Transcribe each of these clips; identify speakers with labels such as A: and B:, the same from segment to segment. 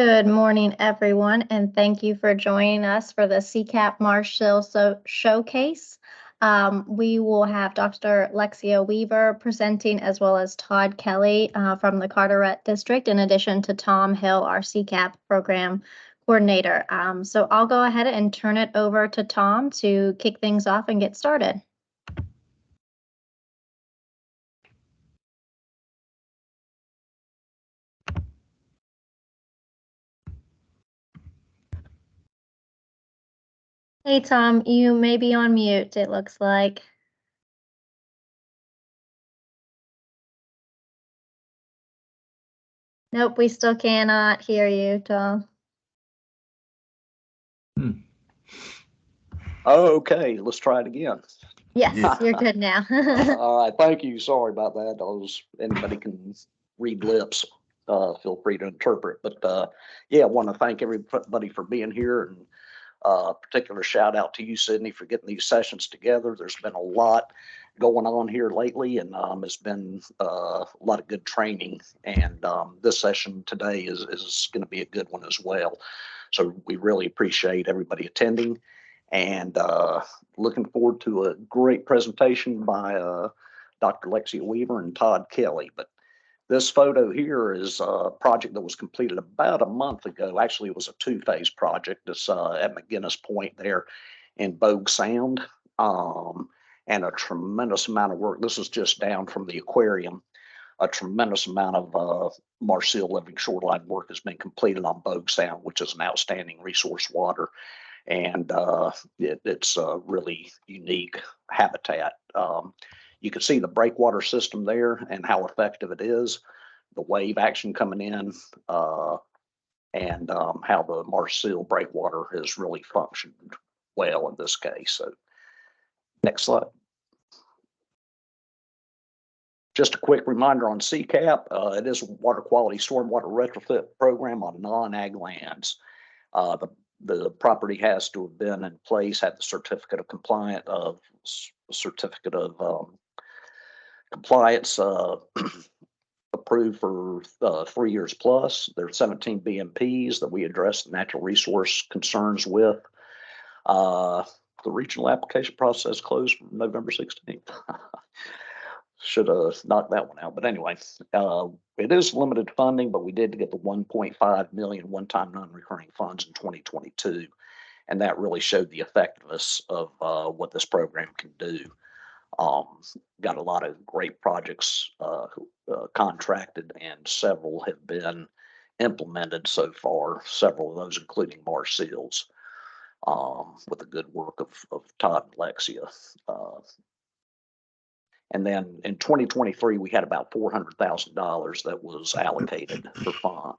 A: Good morning, everyone, and thank you for joining us for the CCAP Marsh Sills Showcase. We will have Dr. Lexia Weaver presenting, as well as Todd Kelly from the Carteret District, in addition to Tom Hill, our CCAP program coordinator. So I'll go ahead and turn it over to Tom to kick things off and get started. Hey, Tom, you may be on mute, it looks like. Nope, we still cannot hear you, Tom.
B: Okay, let's try it again.
A: Yes, you're good now.
B: All right, thank you. Sorry about that. Anybody can read lips. Feel free to interpret. But yeah, I want to thank everybody for being here, and particular shout out to you, Sydney, for getting these sessions together. There's been a lot going on here lately, and it's been a lot of good training. And this session today is going to be a good one as well. So we really appreciate everybody attending, and looking forward to a great presentation by Dr. Lexia Weaver and Todd Kelly. But this photo here is a project that was completed about a month ago. Actually, it was a two-phase project. It's at McGinnis Point there in Bogue Sound, and a tremendous amount of work. This is just down from the aquarium. A tremendous amount of Marsh Seal living shoreline work has been completed on Bogue Sound, which is an outstanding resource water. And it's a really unique habitat. You can see the breakwater system there and how effective it is, the wave action coming in, and how the Marsh Seal breakwater has really functioned well in this case. So next slide. Just a quick reminder on CCAP, it is a water quality stormwater retrofit program on non-ag lands. The property has to have been in place, had the certificate of compliance approved for 3 years plus. There's 17 BMPs that we address natural resource concerns with. The regional application process closed November 16th. Should have knocked that one out. But anyway, it is limited funding, but we did get the 1.5 million one-time non-recurring funds in 2022. And that really showed the effectiveness of what this program can do. Got a lot of great projects contracted, and several have been implemented so far, several of those including Marsh Sills, with the good work of Todd and Lexia. And then in 2023, we had about $400,000 that was allocated for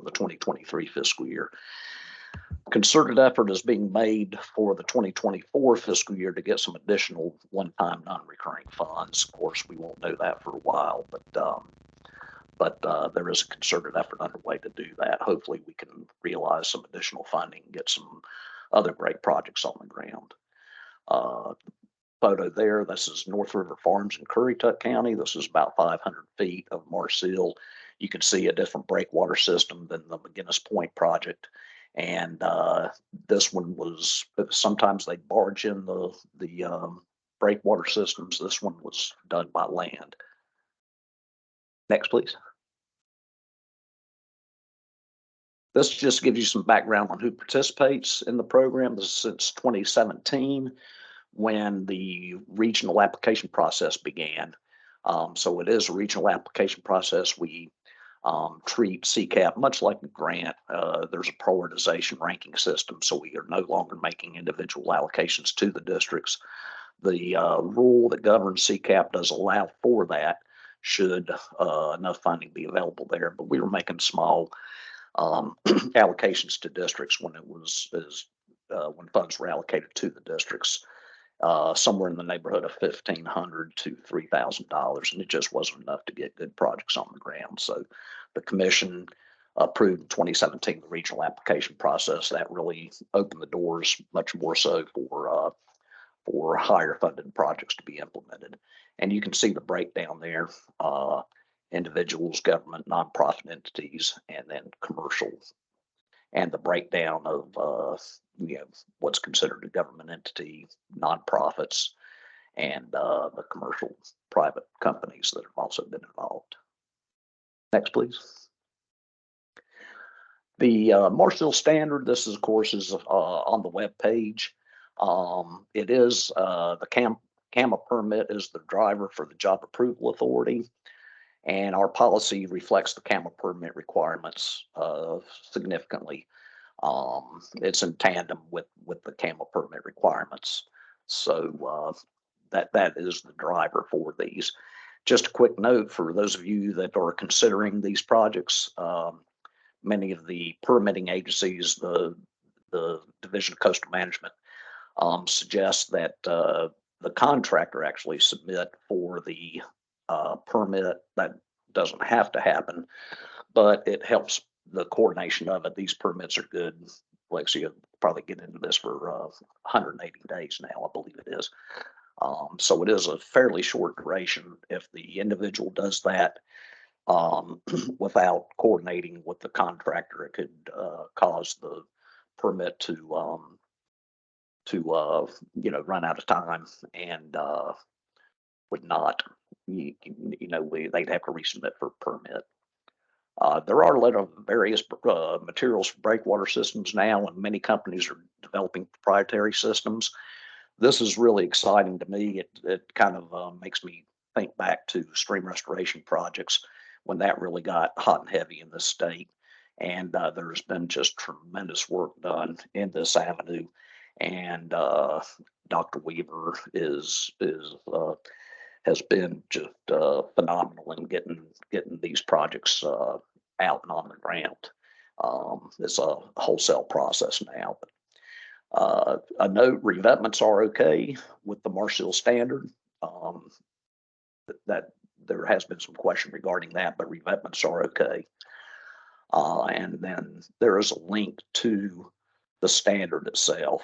B: the 2023 fiscal year. Concerted effort is being made for the 2024 fiscal year to get some additional one-time non-recurring funds. Of course, we won't know that for a while, but there is a concerted effort underway to do that. Hopefully, we can realize some additional funding and get some other great projects on the ground. Photo there, this is North River Farms in Currituck County. This is about 500 feet of Marsh Seal. You can see a different breakwater system than the McGinnis Point project. And this one was, sometimes they barge in the breakwater systems. This one was done by land. Next, please. This just gives you some background on who participates in the program. This is since 2017. When the regional application process began. So it is a regional application process. We treat CCAP much like a grant. There's a prioritization ranking system, so we are no longer making individual allocations to the districts. The rule that governs CCAP does allow for that, should enough funding be available there. But we were making small allocations to districts when when funds were allocated to the districts. Somewhere in the neighborhood of $1,500 to $3,000, and it just wasn't enough to get good projects on the ground. So the commission approved in 2017 the regional application process. That really opened the doors much more so for higher funded projects to be implemented. And you can see the breakdown there individuals, government, nonprofit entities, and then commercial, and the breakdown of what's considered a government entity, nonprofits, and the commercial private companies that have also been involved. Next, please. The Marsh Sills standard, this is, of course, is on the web page. It is the CAMA permit is the driver for the Job Approval Authority, and our policy reflects the CAMA permit requirements significantly. It's in tandem with the CAMA permit requirements. So that is the driver for these. Just a quick note for those of you that are considering these projects, many of the permitting agencies, the Division of Coastal Management, suggest that the contractor actually submit for the permit. That doesn't have to happen, but it helps the coordination of it. These permits are good. Lexi will probably get into this for 180 days now, I believe it is. So it is a fairly short duration. If the individual does that without coordinating with the contractor, it could cause the permit to run out of time, and would not, they'd have to resubmit for a permit. There are a lot of various materials for breakwater systems now, and many companies are developing proprietary systems. This is really exciting to me. It kind of makes me think back to stream restoration projects when that really got hot and heavy in this state. And there's been just tremendous work done in this avenue. And Dr. Weaver has been just phenomenal in getting these projects out and on the ground. It's a wholesale process now. But a note: revetments are okay with the Marsh Sills standard. That there has been some question regarding that, but revetments are okay. And then there is a link to the standard itself.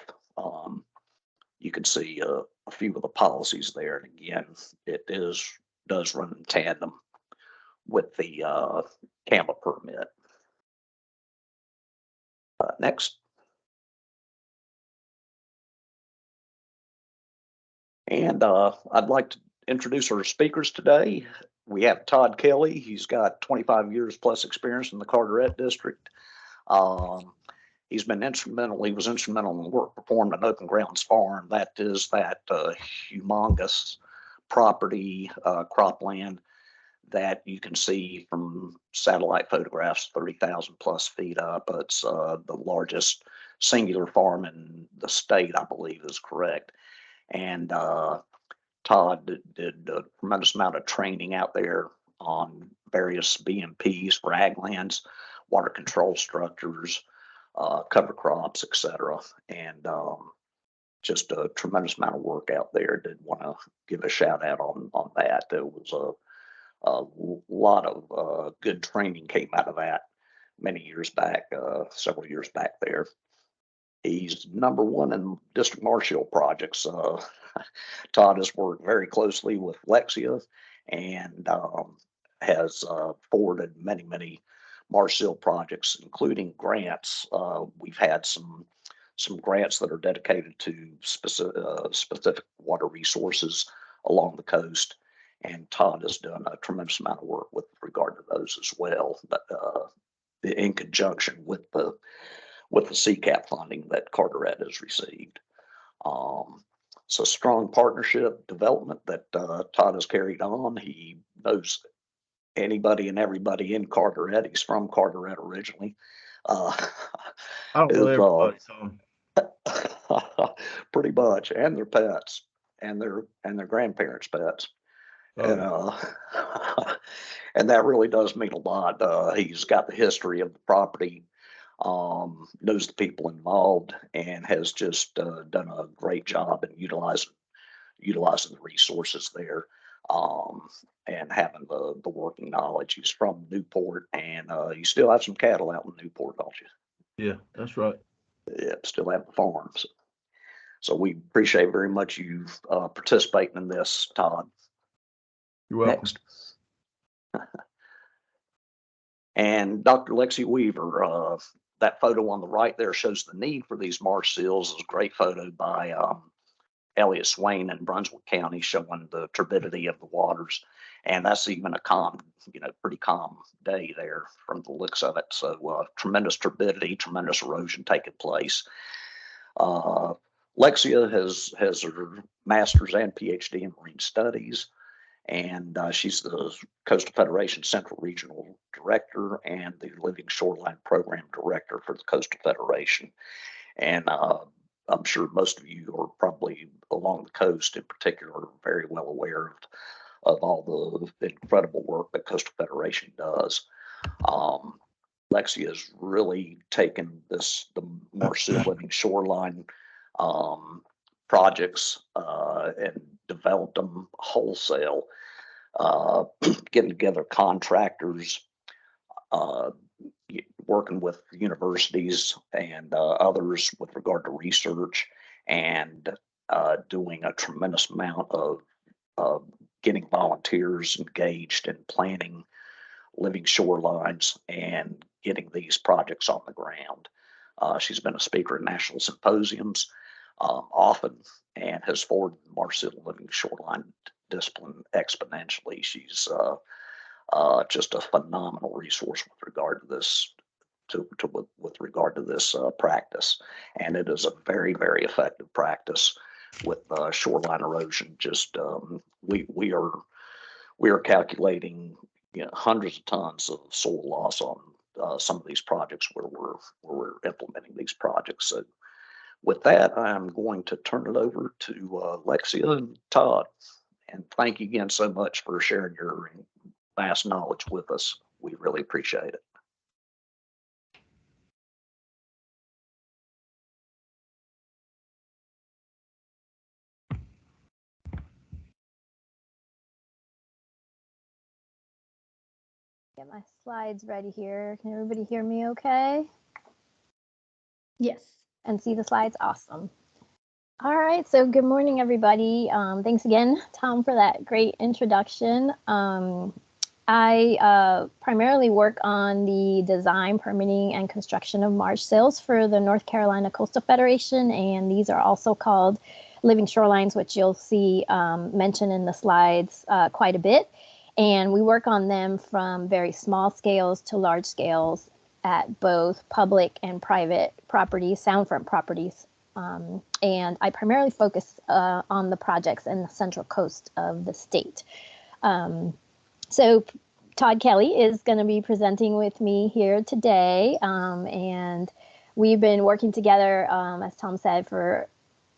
B: You can see a few of the policies there. And again, it does run in tandem with the CAMA permit. Next. And I'd like to introduce our speakers today. We have Todd Kelly. He's got 25 years plus experience in the Carteret district. He's been instrumental. He was instrumental in the work performed at Open Grounds Farm. That is that humongous property, cropland that you can see from satellite photographs, 30,000 plus feet up. It's the largest singular farm in the state, I believe is correct. And Todd did a tremendous amount of training out there on various BMPs for ag lands, water control structures, cover crops, etc. And just a tremendous amount of work out there. Did want to give a shout out on that. There was a lot of good training came out of that many years back, several years back there. He's #1 in District Marshall projects. Todd has worked very closely with Lexia and has forwarded many Marsh Sills projects, including grants. We've had some grants that are dedicated to specific water resources along the coast, and Todd has done a tremendous amount of work with regard to those as well, but in conjunction with the CCAP funding that Carteret has received. So strong partnership development that Todd has carried on. He knows anybody and everybody in Carteret. He's from Carteret originally.
C: I don't know everybody,
B: pretty much, and their pets and their grandparents' pets. And and that really does mean a lot. He's got the history of the property, knows the people involved, and has just done a great job in utilizing the resources there, and having the working knowledge. He's from Newport, and you still have some cattle out in Newport, don't you?
C: Yeah, that's right.
B: Yeah, still have the farms. So we appreciate very much you participating in this, Todd.
C: You're welcome.
B: Next. And Dr. Lexi Weaver, that photo on the right there shows the need for these marsh seals. It's a great photo by Elliott Swain in Brunswick County showing the turbidity of the waters. And that's even a calm, pretty calm day there from the looks of it. So tremendous turbidity, tremendous erosion taking place. Lexia has her master's and PhD in marine studies, and she's the Coastal Federation Central Regional Director and the Living Shoreline Program Director for the Coastal Federation. And I'm sure most of you are probably along the coast in particular very well aware of all the incredible work that Coastal Federation does. Lexi has really taken the Marsh Seal Living Shoreline projects and developed them wholesale, getting together contractors, working with universities and others with regard to research, and doing a tremendous amount of getting volunteers engaged in planning living shorelines and getting these projects on the ground. She's been a speaker at national symposiums often and has forwarded the Marsh Seal Living Shoreline discipline exponentially. She's just a phenomenal resource with regard to this, with regard to this practice, and it is a very, very effective practice with shoreline erosion. Just we are calculating hundreds of tons of soil loss on some of these projects where we're implementing these projects. So with that, I'm going to turn it over to Lexia and Todd. And thank you again so much for sharing your vast knowledge with us. We really appreciate it.
D: Get my slides ready here. Can everybody hear me okay?
A: Yes.
D: And see the slides? Awesome. All right, so good morning, everybody. Thanks again, Tom, for that great introduction. I primarily work on the design, permitting, and construction of marsh seals for the North Carolina Coastal Federation, and these are also called living shorelines, which you'll see mentioned in the slides quite a bit. And we work on them from very small scales to large scales at both public and private properties, soundfront properties. And I primarily focus on the projects in the central coast of the state. So Todd Kelly is going to be presenting with me here today. And we've been working together, as Tom said, for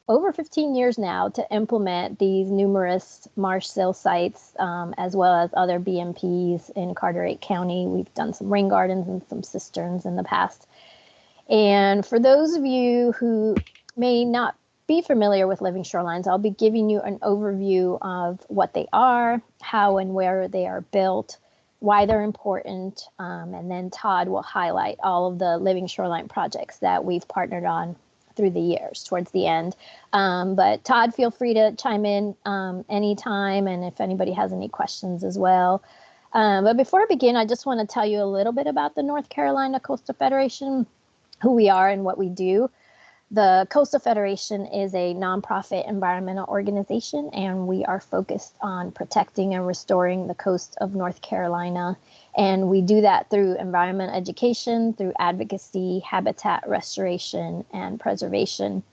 D: over 15 years now to implement these numerous marsh seal sites, as well as other BMPs in Carteret County. We've done some rain gardens and some cisterns in the past. And for those of you who may not be familiar with living shorelines, I'll be giving you an overview of what they are, how and where they are built, why they're important, and then Todd will highlight all of the living shoreline projects that we've partnered on through the years towards the end. But Todd, feel free to chime in anytime, and if anybody has any questions as well. But before I begin, I just want to tell you a little bit about the North Carolina Coastal Federation, who we are and what we do. The Coastal Federation is a nonprofit environmental organization, and we are focused on protecting and restoring the coast of North Carolina. And we do that through environment education, through advocacy, habitat restoration, and preservation.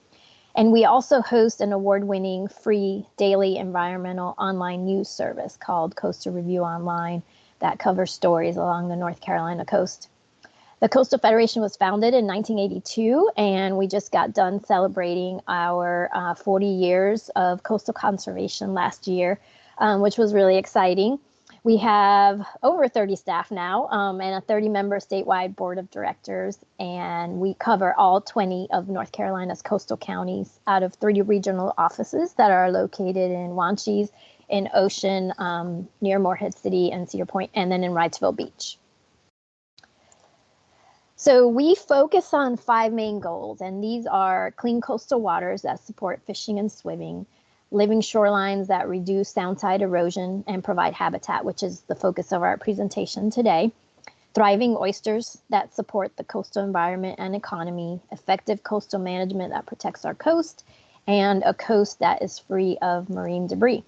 D: And we also host an award-winning free daily environmental online news service called Coastal Review Online that covers stories along the North Carolina coast. The Coastal Federation was founded in 1982, and we just got done celebrating our 40 years of coastal conservation last year, which was really exciting. We have over 30 staff now and a 30-member statewide board of directors, and we cover all 20 of North Carolina's coastal counties out of 3 regional offices that are located in Wanchese, in Ocean, near Morehead City and Cedar Point, and then in Wrightsville Beach. So we focus on 5 main goals, and these are clean coastal waters that support fishing and swimming, living shorelines that reduce downside erosion and provide habitat, which is the focus of our presentation today, thriving oysters that support the coastal environment and economy, effective coastal management that protects our coast, and a coast that is free of marine debris.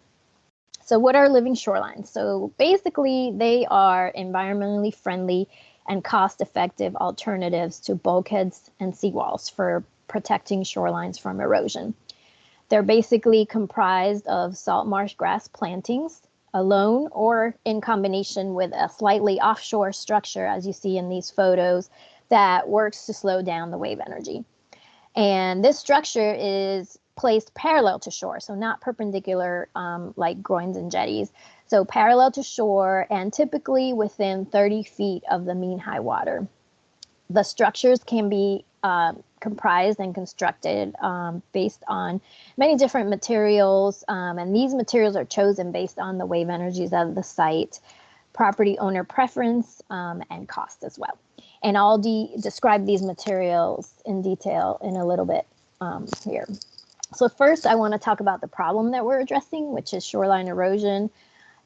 D: So what are living shorelines? So basically, they are environmentally friendly and cost-effective alternatives to bulkheads and seawalls for protecting shorelines from erosion. They're basically comprised of salt marsh grass plantings, alone or in combination with a slightly offshore structure, as you see in these photos, that works to slow down the wave energy. And this structure is placed parallel to shore, so not perpendicular like groins and jetties. So parallel to shore and typically within 30 feet of the mean high water. The structures can be comprised and constructed based on many different materials, and these materials are chosen based on the wave energies of the site, property owner preference, and cost as well. And I'll describe these materials in detail in a little bit here. So first, I want to talk about the problem that we're addressing, which is shoreline erosion,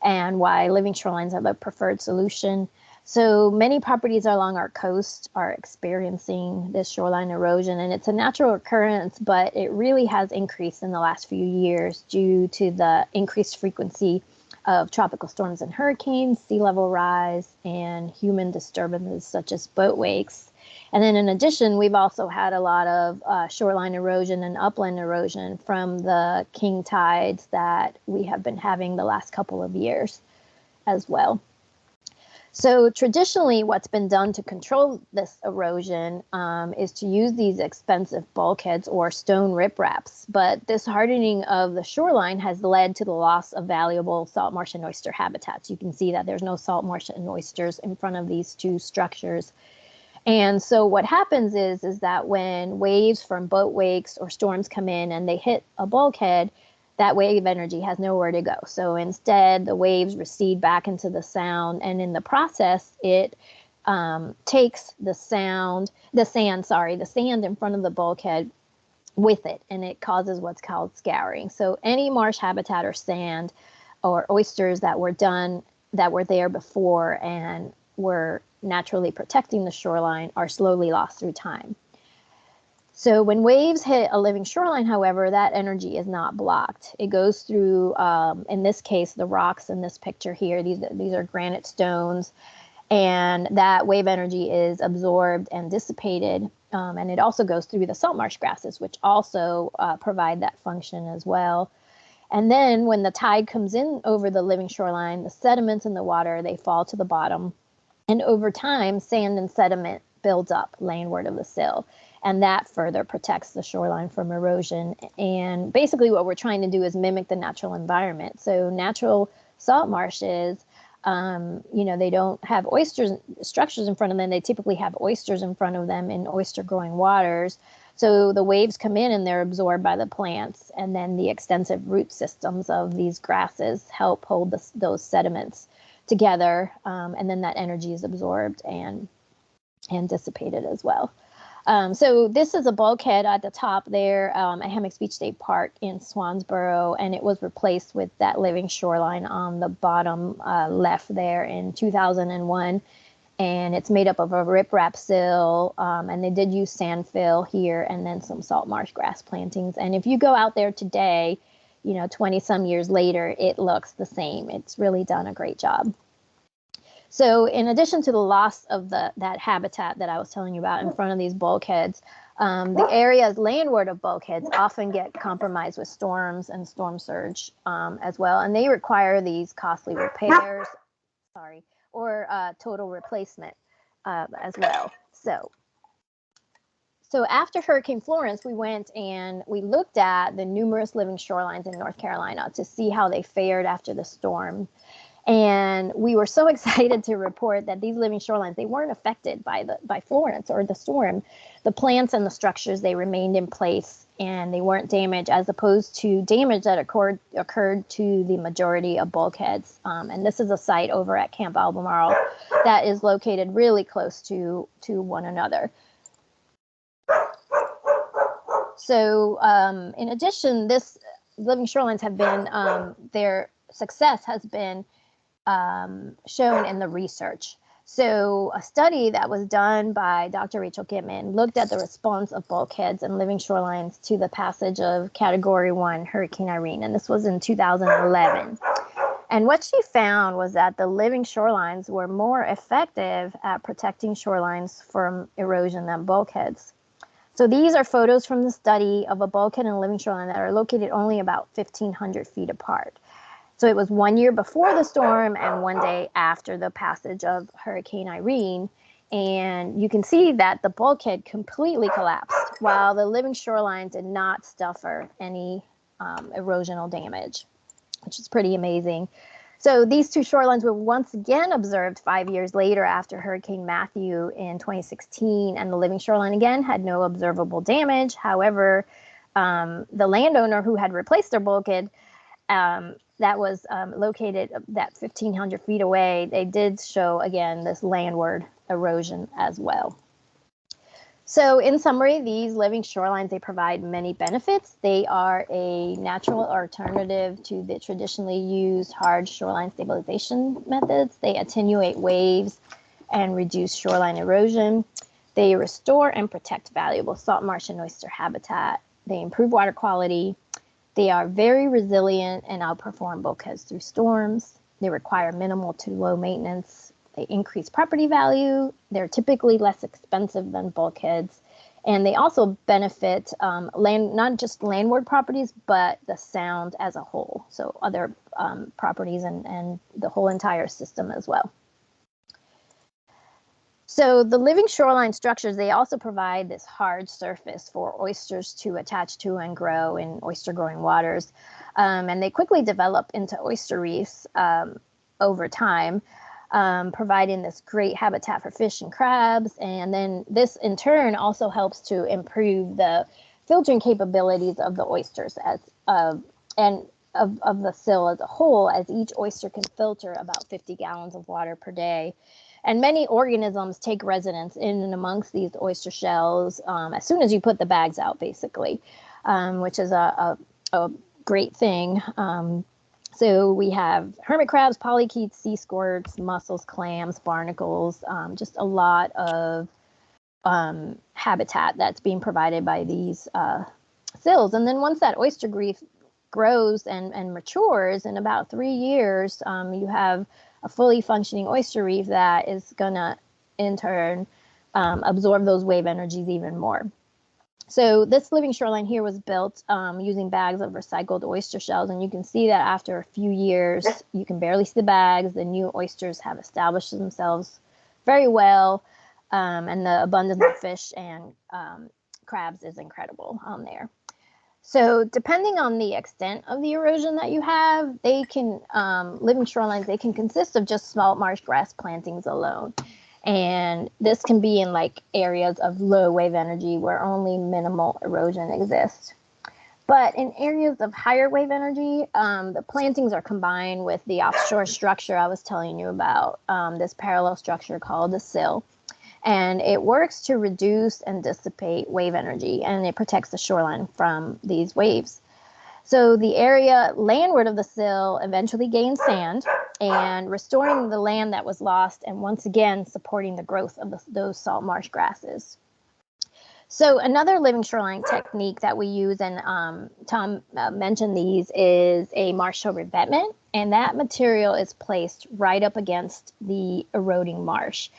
D: and why living shorelines are the preferred solution. So many properties along our coast are experiencing this shoreline erosion, and it's a natural occurrence, but it really has increased in the last few years due to the increased frequency of tropical storms and hurricanes, sea level rise, and human disturbances such as boat wakes. And then in addition, we've also had a lot of shoreline erosion and upland erosion from the king tides that we have been having the last couple of years as well. So traditionally, what's been done to control this erosion is to use these expensive bulkheads or stone ripraps. But this hardening of the shoreline has led to the loss of valuable salt marsh and oyster habitats. You can see that there's no salt marsh and oysters in front of these two structures. And so what happens is that when waves from boat wakes or storms come in and they hit a bulkhead, that wave energy has nowhere to go. So instead, the waves recede back into the sound, and in the process, it takes the sand in front of the bulkhead with it, and it causes what's called scouring. So any marsh habitat or sand or oysters that were there before and were naturally protecting the shoreline are slowly lost through time. So when waves hit a living shoreline, however, that energy is not blocked. It goes through, in this case, the rocks in this picture here. These are granite stones, and that wave energy is absorbed and dissipated. And it also goes through the salt marsh grasses, which also provide that function as well. And then when the tide comes in over the living shoreline, the sediments in the water, they fall to the bottom. And over time, sand and sediment builds up landward of the sill. And that further protects the shoreline from erosion. And basically what we're trying to do is mimic the natural environment. So natural salt marshes, they don't have structures in front of them. They typically have oysters in front of them in oyster growing waters. So the waves come in and they're absorbed by the plants. And then the extensive root systems of these grasses help hold those sediments together. And then that energy is absorbed and dissipated as well. So this is a bulkhead at the top there at Hammocks Beach State Park in Swansboro, and it was replaced with that living shoreline on the bottom left there in 2001. And it's made up of a riprap sill, and they did use sand fill here and then some salt marsh grass plantings. And if you go out there today, 20 some years later, it looks the same. It's really done a great job. So in addition to the loss of that habitat that I was telling you about in front of these bulkheads, the areas landward of bulkheads often get compromised with storms and storm surge as well. And they require these costly repairs, or total replacement as well. So after Hurricane Florence, we went and we looked at the numerous living shorelines in North Carolina to see how they fared after the storm. And we were so excited to report that these living shorelines, they weren't affected by Florence or the storm. The plants and the structures, they remained in place and they weren't damaged, as opposed to damage that occurred to the majority of bulkheads. And this is a site over at Camp Albemarle that is located really close to one another. So in addition, this living shorelines have been, their success has been shown in the research. So a study that was done by Dr. Rachel Gitman looked at the response of bulkheads and living shorelines to the passage of Category 1 Hurricane Irene, and this was in 2011. And what she found was that the living shorelines were more effective at protecting shorelines from erosion than bulkheads. So these are photos from the study of a bulkhead and a living shoreline that are located only about 1,500 feet apart. So it was 1 year before the storm and 1 day after the passage of Hurricane Irene. And you can see that the bulkhead completely collapsed, while the living shoreline did not suffer any erosional damage, which is pretty amazing. So these two shorelines were once again observed 5 years later after Hurricane Matthew in 2016, and the living shoreline again had no observable damage. However, the landowner who had replaced their bulkhead that was located that 1,500 feet away, they did show, again, this landward erosion as well. So in summary, these living shorelines, they provide many benefits. They are a natural alternative to the traditionally used hard shoreline stabilization methods. They attenuate waves and reduce shoreline erosion. They restore and protect valuable salt marsh and oyster habitat. They improve water quality. They are very resilient and outperform bulkheads through storms. They require minimal to low maintenance. They increase property value. They're typically less expensive than bulkheads. And they also benefit not just landward properties, but the sound as a whole. So other properties and the whole entire system as well. So the living shoreline structures, they also provide this hard surface for oysters to attach to and grow in oyster growing waters. And they quickly develop into oyster reefs over time, providing this great habitat for fish and crabs. And then this in turn also helps to improve the filtering capabilities of the oysters and of the sill as a whole, as each oyster can filter about 50 gallons of water per day. And many organisms take residence in and amongst these oyster shells as soon as you put the bags out, basically, which is a great thing. So we have hermit crabs, polychaetes, sea squirts, mussels, clams, barnacles, just a lot of habitat that's being provided by these sills. And then once that oyster reef grows and matures in about 3 years, you have a fully functioning oyster reef that is going to, in turn, absorb those wave energies even more. So this living shoreline here was built using bags of recycled oyster shells. And you can see that after a few years, you can barely see the bags. The new oysters have established themselves very well. And the abundance of fish and crabs is incredible on there. So depending on the extent of the erosion that you have, they can, living shorelines, they can consist of just small marsh grass plantings alone. And this can be in like areas of low wave energy where only minimal erosion exists. But in areas of higher wave energy, the plantings are combined with the offshore structure I was telling you about, this parallel structure called the sill. And it works to reduce and dissipate wave energy, and it protects the shoreline from these waves. So the area landward of the sill eventually gains sand, and restoring the land that was lost, and once again supporting the growth of those salt marsh grasses. So another living shoreline technique that we use, and Tom mentioned these, is a marsh shell revetment, and that material is placed right up against the eroding marsh.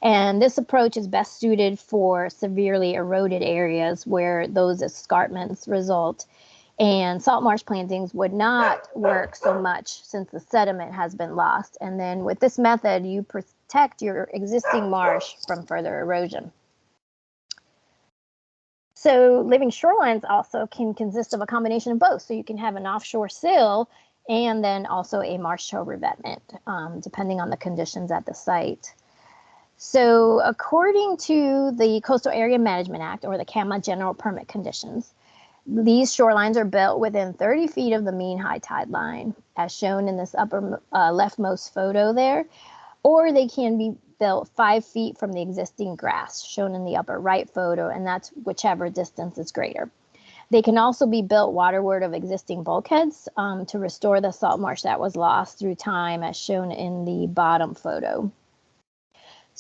D: And this approach is best suited for severely eroded areas where those escarpments result. And salt marsh plantings would not work so much since the sediment has been lost. And then with this method, you protect your existing marsh from further erosion. So living shorelines also can consist of a combination of both. So you can have an offshore sill and then also a marsh shell revetment, depending on the conditions at the site. So according to the Coastal Area Management Act, or the CAMA General Permit Conditions, these shorelines are built within 30 feet of the mean high tide line, as shown in this upper leftmost photo there, or they can be built 5 feet from the existing grass, shown in the upper right photo, and that's whichever distance is greater. They can also be built waterward of existing bulkheads to restore the salt marsh that was lost through time, as shown in the bottom photo.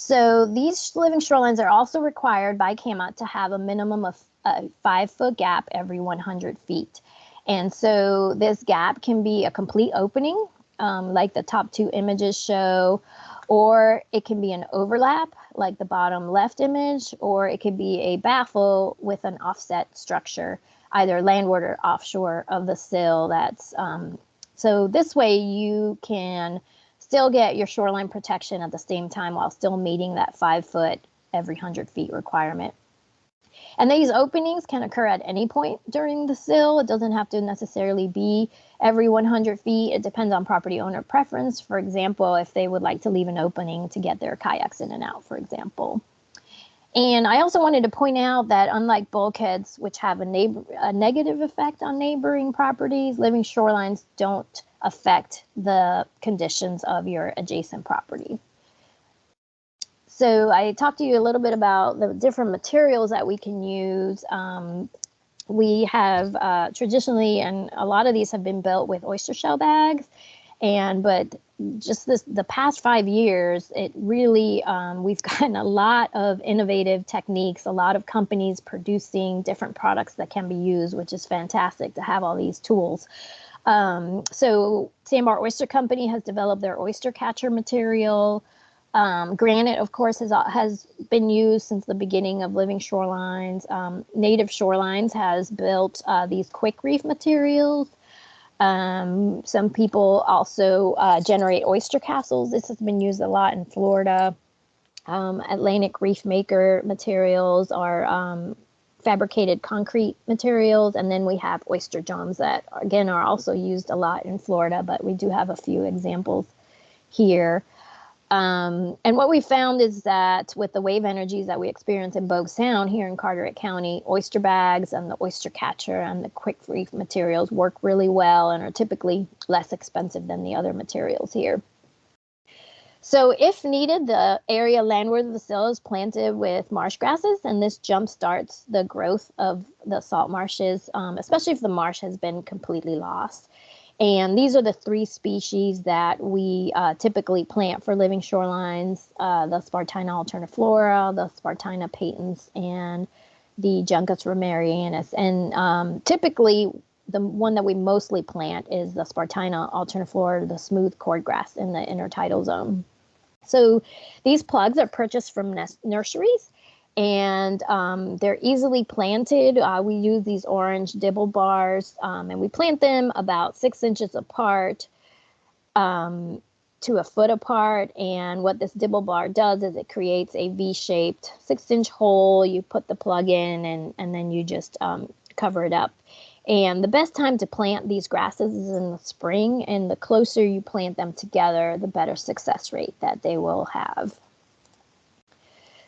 D: So these living shorelines are also required by CAMA to have a minimum of a 5-foot gap every 100 feet. And so this gap can be a complete opening, like the top 2 images show, or it can be an overlap, like the bottom left image, or it could be a baffle with an offset structure, either landward or offshore of the sill. So this way you can still get your shoreline protection at the same time while still meeting that 5-foot every 100 feet requirement. And these openings can occur at any point during the sill. It doesn't have to necessarily be every 100 feet. It depends on property owner preference. For example, if they would like to leave an opening to get their kayaks in and out, for example. And I also wanted to point out that unlike bulkheads, which have a negative effect on neighboring properties, living shorelines don't affect the conditions of your adjacent property. So I talked to you a little bit about the different materials that we can use. We have traditionally, and a lot of these have been built with oyster shell bags, but just the past 5 years, it really, we've gotten a lot of innovative techniques, a lot of companies producing different products that can be used, which is fantastic to have all these tools. So Sandbar Oyster Company has developed their oyster catcher material. Granite, of course, has been used since the beginning of living shorelines. Native Shorelines has built these quick reef materials. Some people also generate oyster castles. This has been used a lot in Florida. Atlantic Reef Maker materials are fabricated concrete materials. And then we have oyster drums that, again, are also used a lot in Florida, but we do have a few examples here. And what we found is that with the wave energies that we experience in Bogue Sound here in Carteret County, oyster bags and the oyster catcher and the quick reef materials work really well and are typically less expensive than the other materials here. So if needed, the area landward of the sill is planted with marsh grasses, and this jumpstarts the growth of the salt marshes, especially if the marsh has been completely lost. And these are the 3 species that we typically plant for living shorelines, the Spartina alterniflora, the Spartina patens, and the Juncus romerianus. And typically, the one that we mostly plant is the Spartina alterniflora, the smooth cordgrass in the intertidal zone. So these plugs are purchased from nurseries, and they're easily planted. We use these orange dibble bars, and we plant them about 6 inches apart to a foot apart. And what this dibble bar does is it creates a V-shaped 6-inch hole. You put the plug in, and then you just cover it up. And the best time to plant these grasses is in the spring, and the closer you plant them together, the better success rate that they will have.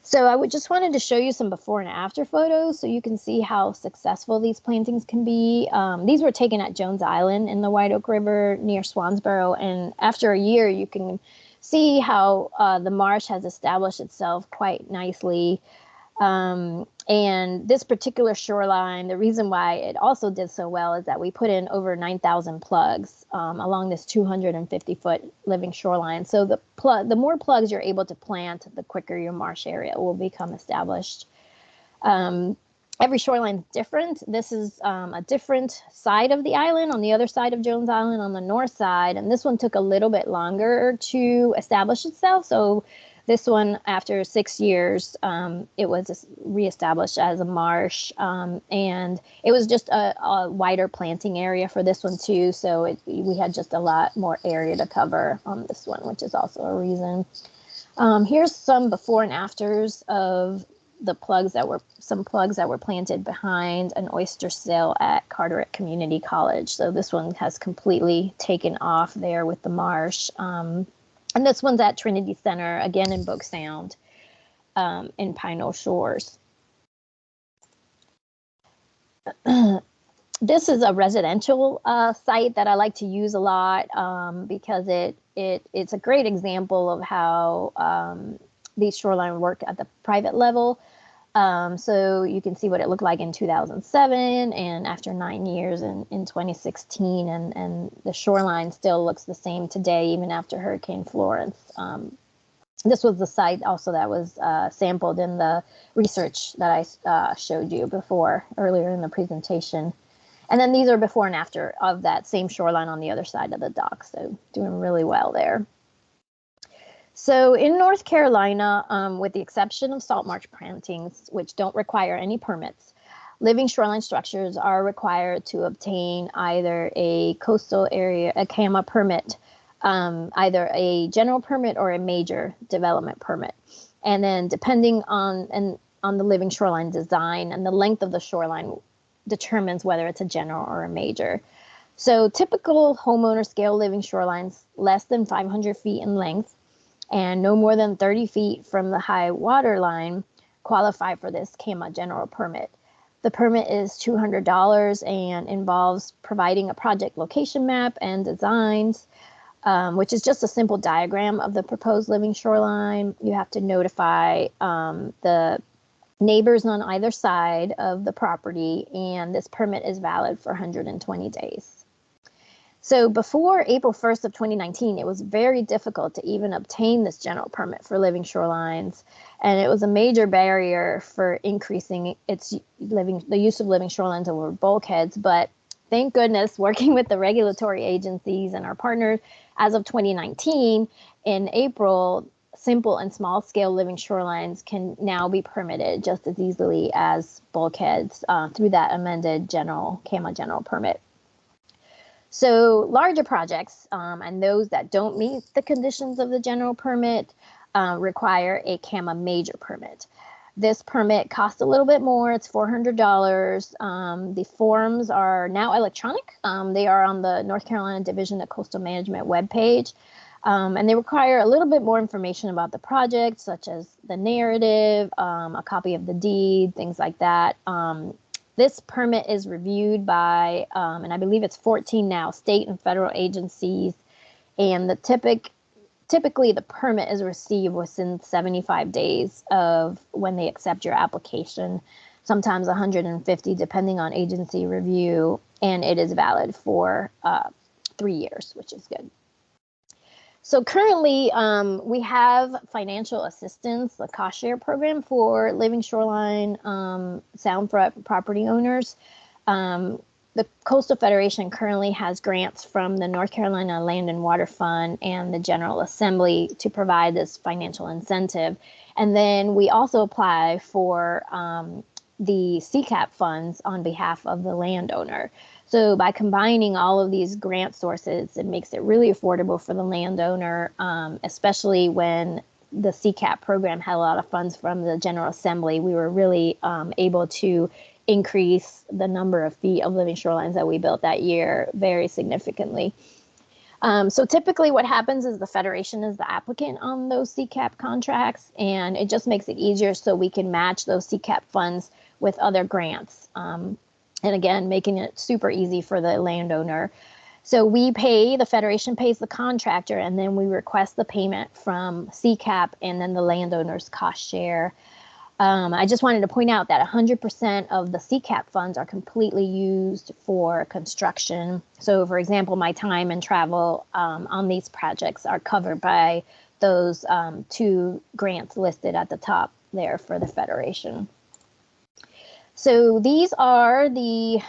D: So I just wanted to show you some before and after photos so you can see how successful these plantings can be. These were taken at Jones Island in the White Oak River near Swansboro, and after a year you can see how the marsh has established itself quite nicely. And this particular shoreline, the reason why it also did so well is that we put in over 9,000 plugs along this 250-foot living shoreline. So the more plugs you're able to plant, the quicker your marsh area will become established. Every shoreline is different. This is a different side of the island, on the other side of Jones Island, on the north side. And this one took a little bit longer to establish itself. So this one, after 6 years, it was reestablished as a marsh, and it was just a wider planting area for this one too. So we had just a lot more area to cover on this one, which is also a reason. Here's some before and afters of the plugs that were planted behind an oyster sill at Carteret Community College. So this one has completely taken off there with the marsh. And this one's at Trinity Center, again in Bogue Sound, in Pine Knoll Shores. This is a residential site that I like to use a lot because it's a great example of how these shoreline work at the private level. So you can see what it looked like in 2007 and after 9 years in 2016, and the shoreline still looks the same today, even after Hurricane Florence This was the site also that was sampled in the research that I showed you before earlier in the presentation. And then these are before and after of that same shoreline on the other side of the dock. So doing really well there. So in North Carolina, with the exception of salt marsh plantings, which don't require any permits, living shoreline structures are required to obtain either a coastal area, a CAMA permit, either a general permit or a major development permit. And then depending on the living shoreline design and the length of the shoreline determines whether it's a general or a major. So typical homeowner scale living shorelines less than 500 feet in length and no more than 30 feet from the high water line qualify for this CAMA general permit. The permit is $200 and involves providing a project location map and designs, which is just a simple diagram of the proposed living shoreline. You have to notify the neighbors on either side of the property, and this permit is valid for 120 days. So before April 1st of 2019, it was very difficult to even obtain this general permit for living shorelines, and it was a major barrier for increasing the use of living shorelines over bulkheads. But thank goodness, working with the regulatory agencies and our partners, as of 2019, in April, simple and small scale living shorelines can now be permitted just as easily as bulkheads through that amended CAMA general permit. So larger projects and those that don't meet the conditions of the general permit require a CAMA major permit. This permit costs a little bit more. It's $400. The forms are now electronic. They are on the North Carolina Division of Coastal Management webpage. And they require a little bit more information about the project, such as the narrative, a copy of the deed, things like that. This permit is reviewed by, and I believe it's 14 now, state and federal agencies. And typically the permit is received within 75 days of when they accept your application, sometimes 150 depending on agency review, and it is valid for 3 years, which is good. So currently, we have financial assistance, the cost share program for living shoreline sound property owners. The Coastal Federation currently has grants from the North Carolina Land and Water Fund and the General Assembly to provide this financial incentive. And then we also apply for the CCAP funds on behalf of the landowner. So by combining all of these grant sources, it makes it really affordable for the landowner, especially when the CCAP program had a lot of funds from the General Assembly. We were really able to increase the number of feet of living shorelines that we built that year very significantly. So typically what happens is the Federation is the applicant on those CCAP contracts, and it just makes it easier so we can match those CCAP funds with other grants. And again, making it super easy for the landowner. So the Federation pays the contractor, and then we request the payment from CCAP and then the landowner's cost share. I just wanted to point out that 100% of the CCAP funds are completely used for construction. So for example, my time and travel on these projects are covered by those 2 grants listed at the top there for the Federation. So these are the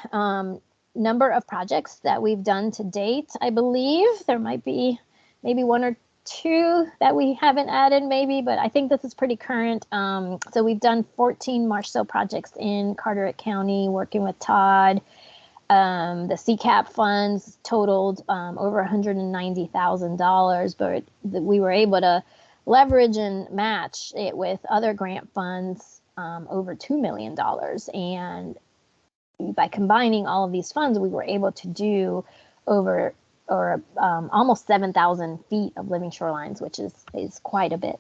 D: number of projects that we've done to date. I believe there might be maybe 1 or 2 that we haven't added maybe, but I think this is pretty current. So we've done 14 Marsh Sill projects in Carteret County working with Todd. The CCAP funds totaled over $190,000, but we were able to leverage and match it with other grant funds over $2 million. And by combining all of these funds, we were able to do almost 7,000 feet of living shorelines, which is quite a bit.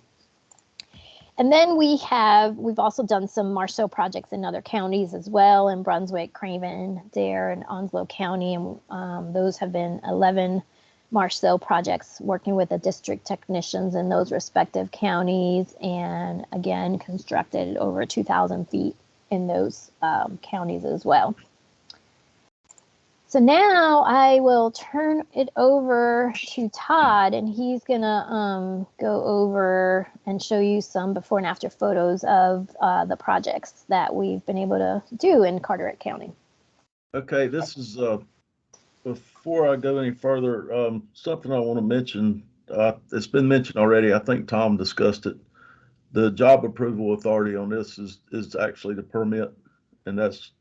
D: And then we've also done some Marsh Sill projects in other counties as well, in Brunswick, Craven, Dare, and Onslow County. And those have been 11 Marsh Sill projects working with the district technicians in those respective counties, and again, constructed over 2,000 feet in those counties as well. So now I will turn it over to Todd, and he's gonna go over and show you some before and after photos of the projects that we've been able to do in Carteret County.
C: Okay, this is before I go any further, something I want to mention. It's been mentioned already. I think Tom discussed it. The job approval authority on this is actually the permit, and that's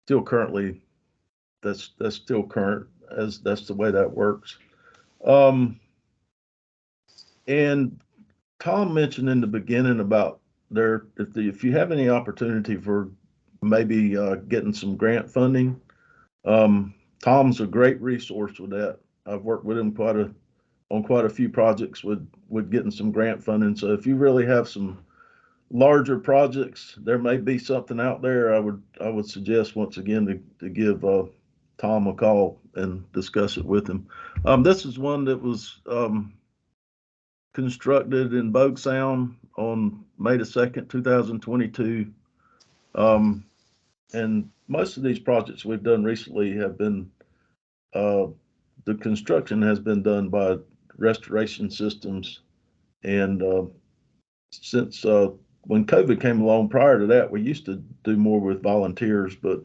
C: still currently that's still current, as that's the way that works. And Tom mentioned in the beginning about if you have any opportunity for maybe getting some grant funding, Tom's a great resource with that. I've worked with him on quite a few projects with getting some grant funding. So if you really have some larger projects, there may be something out there. I would suggest once again to give Tom a call and discuss it with him. This is one that was constructed in Bogue Sound on May the 2nd, 2022. And most of these projects we've done recently have been, the construction has been done by Restoration Systems. And since when COVID came along, prior to that, we used to do more with volunteers, but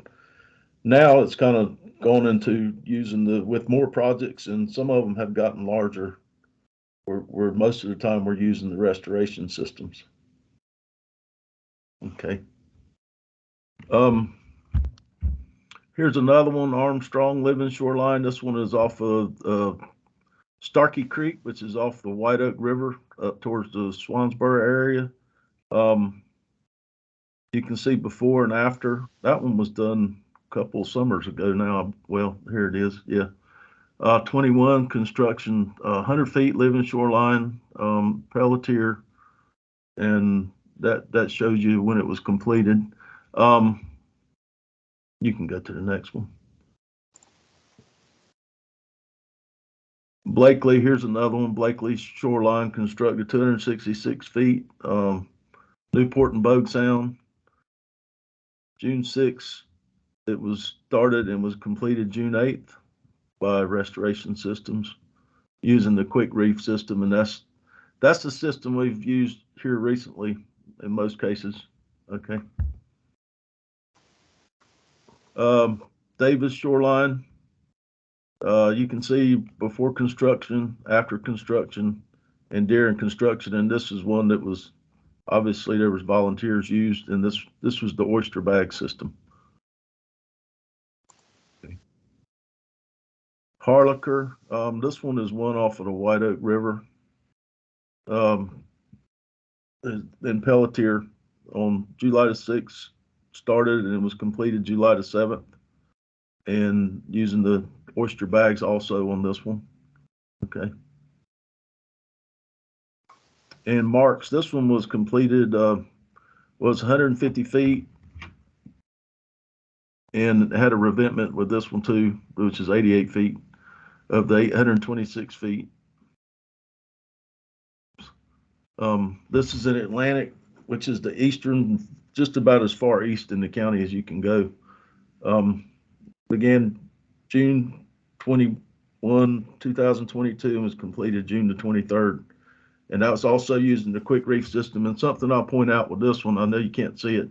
C: now it's kind of gone into using with more projects, and some of them have gotten larger, where most of the time we're using the Restoration Systems. Okay. Here's another one, Armstrong Living Shoreline. This one is off of Starkey Creek, which is off the White Oak River up towards the Swansboro area. You can see before and after. That one was done a couple of summers ago now. Well, here it is. Yeah. 21 construction, 100 feet living shoreline, Pelletier, and that shows you when it was completed. You can go to the next one. Blakely, here's another one. Blakely shoreline constructed 266 feet. Newport and Bogue Sound, June 6th. It was started and was completed June 8th by Restoration Systems using the quick reef system, and that's the system we've used here recently in most cases. Okay. Davis shoreline. You can see before construction, after construction, and during construction. And this is one that was obviously there was volunteers used, and this was the oyster bag system. Okay. Harlicker. This one is one off of the White Oak River. In Pelletier on July the 6th started, and it was completed July the 7th. And using the oyster bags also on this one. Okay. And Marks, this one was completed, was 150 feet, and had a revetment with this one too, which is 88 feet of the 826 feet. This is in Atlantic, which is the eastern, just about as far east in the county as you can go. Began June 21, 2022, and was completed June the 23rd. And that was also using the quick reef system. And something I'll point out with this one, I know you can't see it,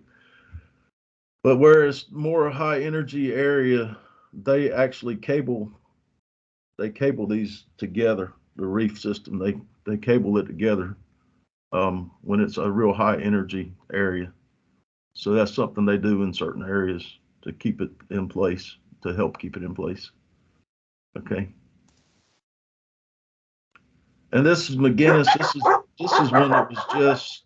C: but where it's more high energy area, they actually cable these together, the reef system. They cable it together when it's a real high energy area. So that's something they do in certain areas to keep it in place, to help keep it in place. Okay. And this is McGinnis. This is one that was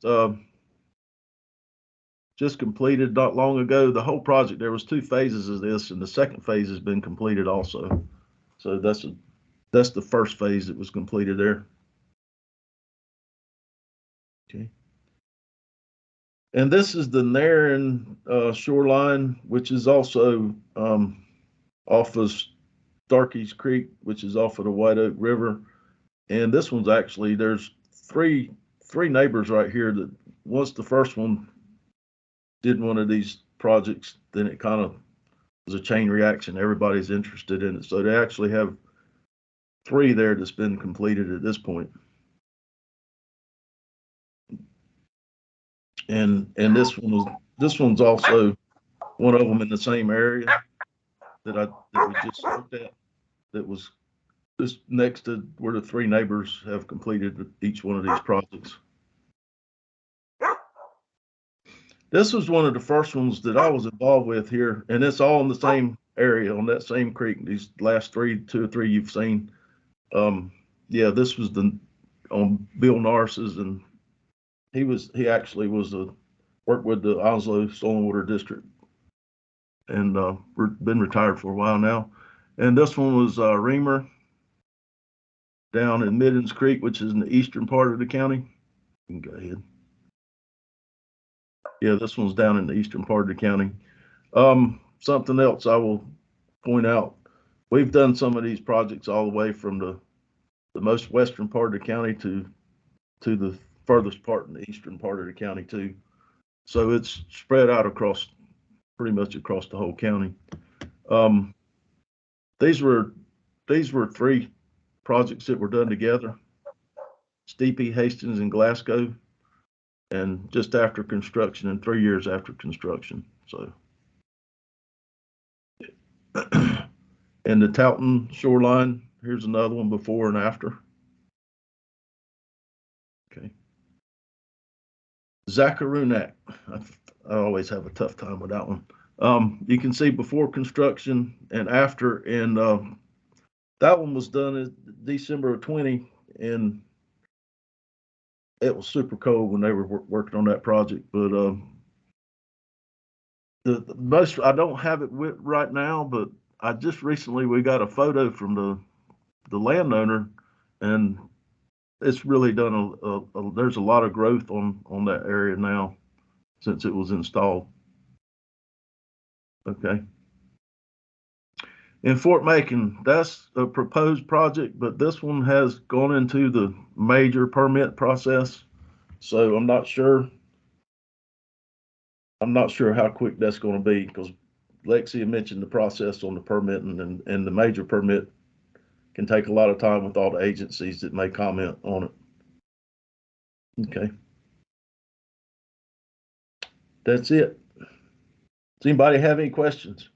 C: just completed not long ago. The whole project, there was 2 phases of this, and the second phase has been completed also. So that's the first phase that was completed there. Okay. And this is the Narren shoreline, which is also off of Starkey's Creek, which is off of the White Oak River. And this one's actually, there's three neighbors right here that once the first one did one of these projects, then it kind of was a chain reaction. Everybody's interested in it. So they actually have 3 there that's been completed at this point. And this one's also one of them in the same area that we just looked at, that was just next to where the 3 neighbors have completed each one of these projects. This was one of the first ones that I was involved with here, and it's all in the same area on that same creek. These last 2 or 3 you've seen. Yeah, this was on Bill Nars's, and he actually worked with the Oslo Soil and Water District, and been retired for a while now. And this one was Reamer down in Middens Creek, which is in the eastern part of the county. You can go ahead. Yeah, this one's down in the eastern part of the county. Something else I will point out, we've done some of these projects all the way from the most western part of the county to the furthest part in the eastern part of the county too. So it's spread out pretty much across the whole county. These were 3 projects that were done together: Steepy, Hastings, and Glasgow, and just after construction and 3 years after construction. So, and the Towton shoreline, here's another one before and after. Okay. Zacharunak, I always have a tough time with that one. You can see before construction and after, and that one was done in December of 20, and it was super cold when they were working on that project. But the most, I don't have it with right now, but I just recently, we got a photo from the landowner, and it's really done there's a lot of growth on that area now since it was installed. Okay. In Fort Macon, that's a proposed project, but this one has gone into the major permit process. So I'm not sure how quick that's going to be, because Lexi mentioned the process on the permitting, and the major permit can take a lot of time with all the agencies that may comment on it. Okay. That's it. Does anybody have any questions?